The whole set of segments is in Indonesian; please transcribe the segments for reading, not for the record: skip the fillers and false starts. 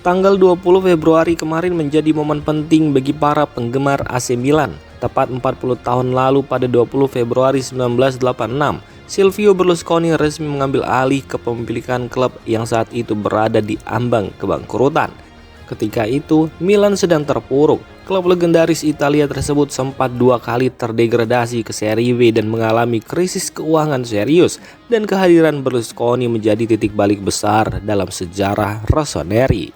Tanggal 20 Februari kemarin menjadi momen penting bagi para penggemar AC Milan. Tepat 40 tahun lalu pada 20 Februari 1986, Silvio Berlusconi resmi mengambil alih kepemilikan klub yang saat itu berada di ambang kebangkrutan. Ketika itu, Milan sedang terpuruk. Klub legendaris Italia tersebut sempat 2 kali terdegradasi ke Serie B dan mengalami krisis keuangan serius, dan kehadiran Berlusconi menjadi titik balik besar dalam sejarah Rossoneri.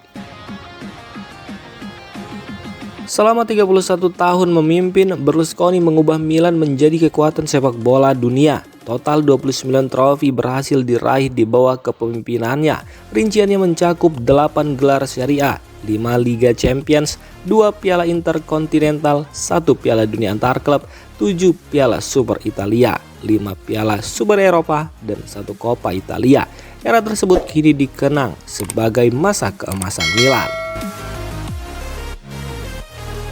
Selama 31 tahun memimpin, Berlusconi mengubah Milan menjadi kekuatan sepak bola dunia. Total 29 trofi berhasil diraih di bawah kepemimpinannya. Rinciannya mencakup 8 gelar Serie A, 5 Liga Champions, 2 Piala Interkontinental, 1 Piala Dunia antar klub, 7 Piala Super Italia, 5 Piala Super Eropa, dan 1 Coppa Italia. Era tersebut kini dikenang sebagai masa keemasan Milan.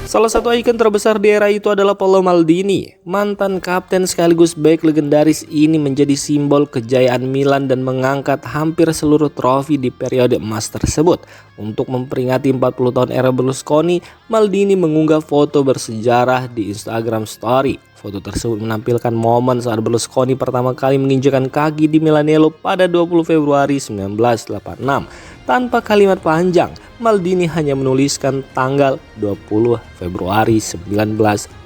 Salah satu ikon terbesar di era itu adalah Paolo Maldini. Mantan kapten sekaligus bek legendaris ini menjadi simbol kejayaan Milan dan mengangkat hampir seluruh trofi di periode emas tersebut. Untuk memperingati 40 tahun era Berlusconi, Maldini mengunggah foto bersejarah di Instagram Story. Foto tersebut menampilkan momen saat Berlusconi pertama kali menginjakan kaki di Milanello pada 20 Februari 1986. Tanpa kalimat panjang, Maldini hanya menuliskan tanggal 20 Februari 1986.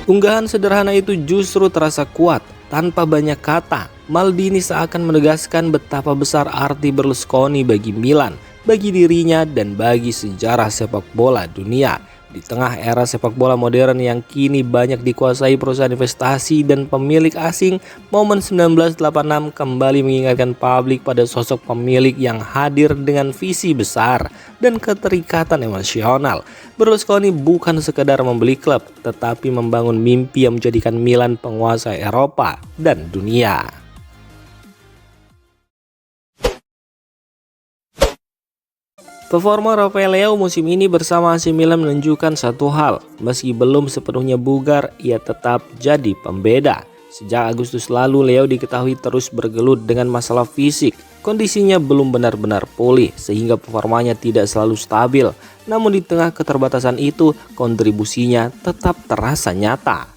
Unggahan sederhana itu justru terasa kuat. Tanpa banyak kata, Maldini seakan menegaskan betapa besar arti Berlusconi bagi Milan, bagi dirinya, dan bagi sejarah sepak bola dunia. Di tengah era sepak bola modern yang kini banyak dikuasai perusahaan investasi dan pemilik asing, momen 1986 kembali mengingatkan publik pada sosok pemilik yang hadir dengan visi besar dan keterikatan emosional. Berlusconi bukan sekedar membeli klub, tetapi membangun mimpi yang menjadikan Milan penguasa Eropa dan dunia. Performa Rafael Leao musim ini bersama AC Milan menunjukkan satu hal, meski belum sepenuhnya bugar, ia tetap jadi pembeda. Sejak Agustus lalu, Leao diketahui terus bergelut dengan masalah fisik. Kondisinya belum benar-benar pulih, sehingga performanya tidak selalu stabil. Namun di tengah keterbatasan itu, kontribusinya tetap terasa nyata.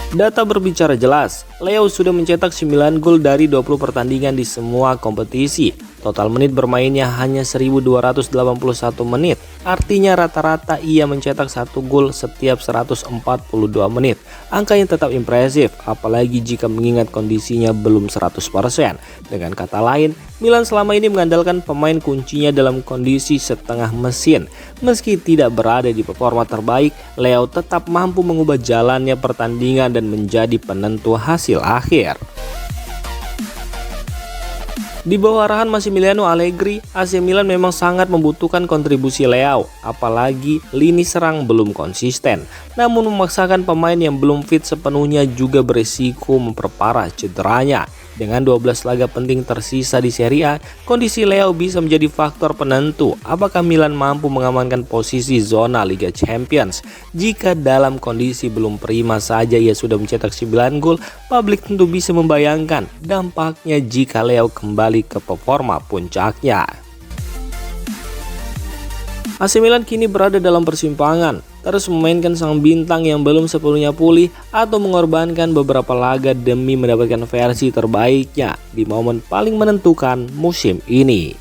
Data berbicara jelas, Leao sudah mencetak 9 gol dari 20 pertandingan di semua kompetisi. Total menit bermainnya hanya 1281 menit, artinya rata-rata ia mencetak 1 gol setiap 142 menit. Angka yang tetap impresif, apalagi jika mengingat kondisinya belum 100%. Dengan kata lain, Milan selama ini mengandalkan pemain kuncinya dalam kondisi setengah mesin. Meski tidak berada di performa terbaik, Leao tetap mampu mengubah jalannya pertandingan dan menjadi penentu hasil akhir. Di bawah arahan Massimiliano Allegri, AC Milan memang sangat membutuhkan kontribusi Leao, apalagi lini serang belum konsisten. Namun memaksakan pemain yang belum fit sepenuhnya juga beresiko memperparah cederanya. Dengan 12 laga penting tersisa di Serie A, kondisi Leao bisa menjadi faktor penentu apakah Milan mampu mengamankan posisi zona Liga Champions. Jika dalam kondisi belum prima saja ia sudah mencetak 9 gol, publik tentu bisa membayangkan dampaknya jika Leao kembali ke performa puncaknya. AC Milan kini berada dalam persimpangan, terus memainkan sang bintang yang belum sepenuhnya pulih atau mengorbankan beberapa laga demi mendapatkan versi terbaiknya di momen paling menentukan musim ini.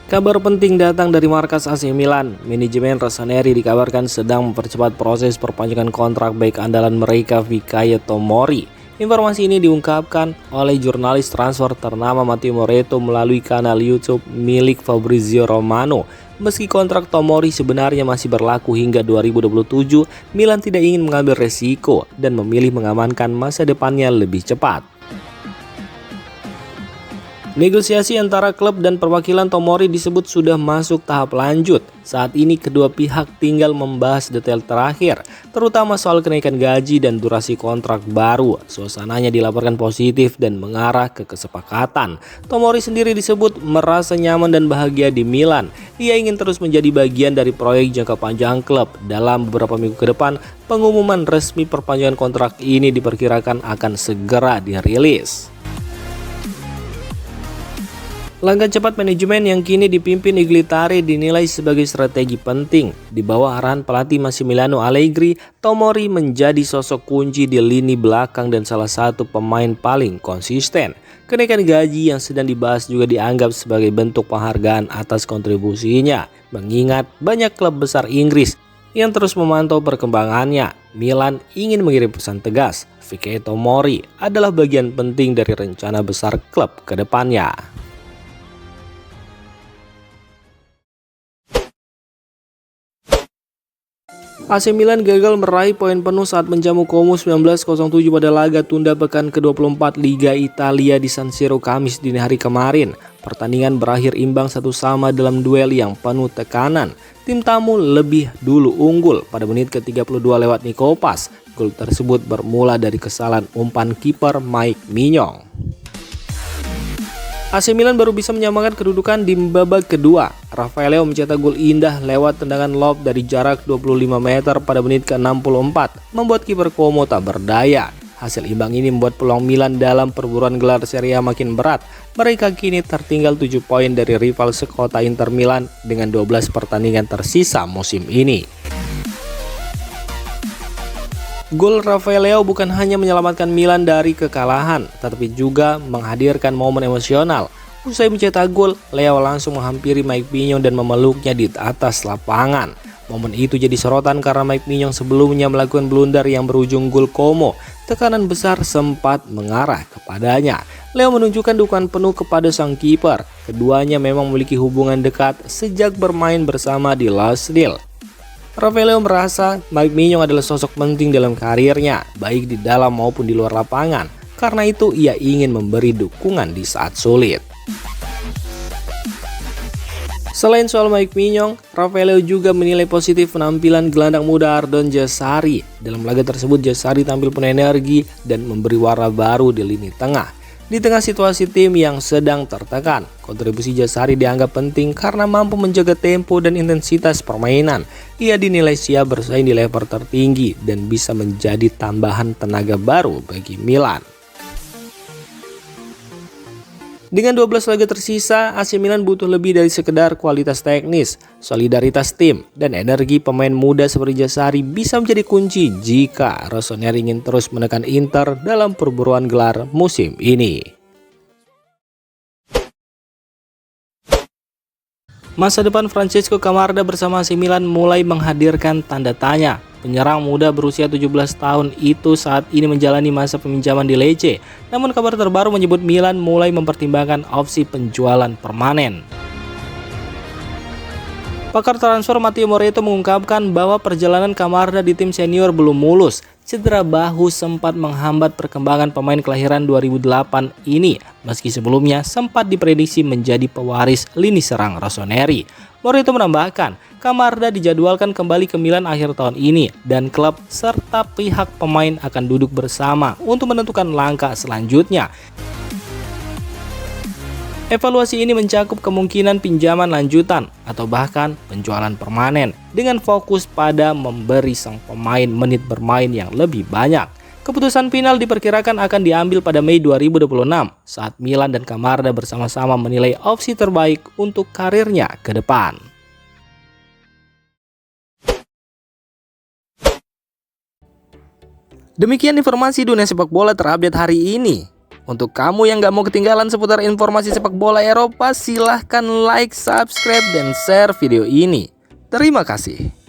Kabar penting datang dari markas AC Milan. Manajemen Rossoneri dikabarkan sedang mempercepat proses perpanjangan kontrak bek andalan mereka Fikayo Tomori. Informasi ini diungkapkan oleh jurnalis transfer ternama Matteo Moretto melalui kanal YouTube milik Fabrizio Romano. Meski kontrak Tomori sebenarnya masih berlaku hingga 2027, Milan tidak ingin mengambil resiko dan memilih mengamankan masa depannya lebih cepat. Negosiasi antara klub dan perwakilan Tomori disebut sudah masuk tahap lanjut. Saat ini kedua pihak tinggal membahas detail terakhir, terutama soal kenaikan gaji dan durasi kontrak baru. Suasananya dilaporkan positif dan mengarah ke kesepakatan. Tomori sendiri disebut merasa nyaman dan bahagia di Milan. Ia ingin terus menjadi bagian dari proyek jangka panjang klub. Dalam beberapa minggu ke depan, pengumuman resmi perpanjangan kontrak ini diperkirakan akan segera dirilis. Langkah cepat manajemen yang kini dipimpin Iglitare dinilai sebagai strategi penting. Di bawah arahan pelatih Massimiliano Allegri, Tomori menjadi sosok kunci di lini belakang dan salah satu pemain paling konsisten. Kenaikan gaji yang sedang dibahas juga dianggap sebagai bentuk penghargaan atas kontribusinya, mengingat banyak klub besar Inggris yang terus memantau perkembangannya. Milan ingin mengirim pesan tegas, Fikayo Tomori adalah bagian penting dari rencana besar klub ke depannya. AC Milan gagal meraih poin penuh saat menjamu Como 1907 pada laga tunda pekan ke-24 Liga Italia di San Siro Kamis dini hari kemarin. Pertandingan berakhir imbang 1-1 dalam duel yang penuh tekanan. Tim tamu lebih dulu unggul pada menit ke-32 lewat Nikopas. Gol tersebut bermula dari kesalahan umpan kiper Mike Mignon. AC Milan baru bisa menyamakan kedudukan di babak kedua. Rafael Leao mencetak gol indah lewat tendangan lob dari jarak 25 meter pada menit ke-64, membuat kiper Como tak berdaya. Hasil imbang ini membuat peluang Milan dalam perburuan gelar Serie A makin berat. Mereka kini tertinggal 7 poin dari rival sekota Inter Milan dengan 12 pertandingan tersisa musim ini. Gol Rafael Leao bukan hanya menyelamatkan Milan dari kekalahan, tetapi juga menghadirkan momen emosional. Usai mencetak gol, Leao langsung menghampiri Mike Mignon dan memeluknya di atas lapangan. Momen itu jadi sorotan karena Mike Mignon sebelumnya melakukan blunder yang berujung gol Como. Tekanan besar sempat mengarah kepadanya. Leao menunjukkan dukungan penuh kepada sang kiper. Keduanya memang memiliki hubungan dekat sejak bermain bersama di Lausdale. Rafael Leao merasa Mike Mignon adalah sosok penting dalam karirnya, baik di dalam maupun di luar lapangan. Karena itu ia ingin memberi dukungan di saat sulit. Selain soal Mike Mignon, Rafael Leao juga menilai positif penampilan gelandang muda Ardon Jassari. Dalam laga tersebut Jassari tampil penuh energi dan memberi warna baru di lini tengah. Di tengah situasi tim yang sedang tertekan, kontribusi Jassari dianggap penting karena mampu menjaga tempo dan intensitas permainan. Ia dinilai siap bersaing di level tertinggi dan bisa menjadi tambahan tenaga baru bagi Milan. Dengan 12 laga tersisa, AC Milan butuh lebih dari sekedar kualitas teknis. Solidaritas tim dan energi pemain muda seperti Jassari bisa menjadi kunci jika Rossoneri ingin terus menekan Inter dalam perburuan gelar musim ini. Masa depan Francesco Camarda bersama AC Milan mulai menghadirkan tanda tanya. Penyerang muda berusia 17 tahun itu saat ini menjalani masa peminjaman di Lecce. Namun kabar terbaru menyebut Milan mulai mempertimbangkan opsi penjualan permanen. Pakar transfer Matteo Moretto mengungkapkan bahwa perjalanan Camarda di tim senior belum mulus. Cedera bahu sempat menghambat perkembangan pemain kelahiran 2008 ini, meski sebelumnya sempat diprediksi menjadi pewaris lini serang Rossoneri. Moretto menambahkan, Camarda dijadwalkan kembali ke Milan akhir tahun ini dan klub serta pihak pemain akan duduk bersama untuk menentukan langkah selanjutnya. Evaluasi ini mencakup kemungkinan pinjaman lanjutan atau bahkan penjualan permanen dengan fokus pada memberi sang pemain menit bermain yang lebih banyak. Keputusan final diperkirakan akan diambil pada Mei 2026 saat Milan dan Camarda bersama-sama menilai opsi terbaik untuk karirnya ke depan. Demikian informasi dunia sepak bola terupdate hari ini. Untuk kamu yang gak mau ketinggalan seputar informasi sepak bola Eropa, silahkan like, subscribe, dan share video ini. Terima kasih.